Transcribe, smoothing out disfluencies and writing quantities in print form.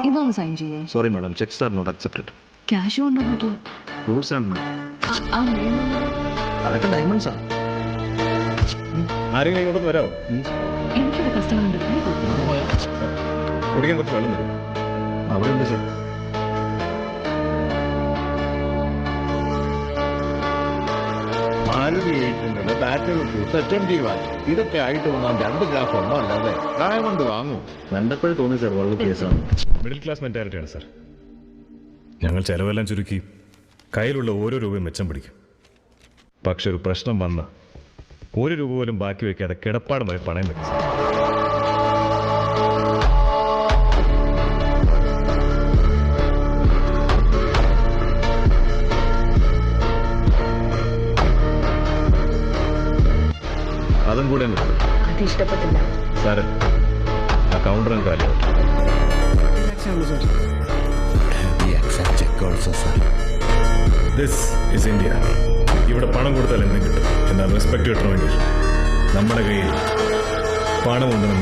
ഇതൊന്ന് സൈൻ ചെയ്യേ. Sorry madam, cheques are not accepted. Cash കൊണ്ടോ നോക്കൂ. റൂൾസ് ആണ്. അതൊക്കെ ഡയമണ്ട്സ് ആണ്. ആരെങ്കിലും ഇങ്ങോട്ട് വരാമോ? എനിക്കൊരു കസ്റ്റമർ ഉണ്ട്. കുടിക്കാൻ കുറച്ച് വെള്ളം തരും. അവിടെ ഉണ്ട് സാർ. മാരുതി 800 ബാറ്ററി ഇതൊക്കെ ആയിട്ട് വന്നാൽ 2 ഗ്ലാസ് ഒന്നോ അല്ലാതെ ഡയമണ്ട് വാങ്ങും. കണ്ടപ്പോഴേ തോന്നി സാർ വളരെ കേസാണ്. മിഡിൽ ക്ലാസ് മെന്റാലിറ്റിയാണ് സാർ. ഞങ്ങൾ ചെലവെല്ലാം ചുരുക്കി കയ്യിലുള്ള ഓരോ രൂപയും മെച്ചം പിടിക്കും. പക്ഷെ ഒരു പ്രശ്നം വന്ന 1 രൂപ പോലും ബാക്കി വെക്കാതെ കിടപ്പാടമായി പണയം വെക്കും സാർ. അതും കൂടെ അത് ഇഷ്ടപ്പെട്ടില്ല സാറ്. ആ കൗണ്ടറും കാര്യം ദിസ് ഇസ് ഇന്ത്യ. ഇവിടെ പണം കൊടുത്താൽ എന്തും കിട്ടും. എന്നാൽ റെസ്പെക്ട് കിട്ടണമെങ്കിൽ നമ്മുടെ കയ്യിൽ പണമുണ്ടെന്ന്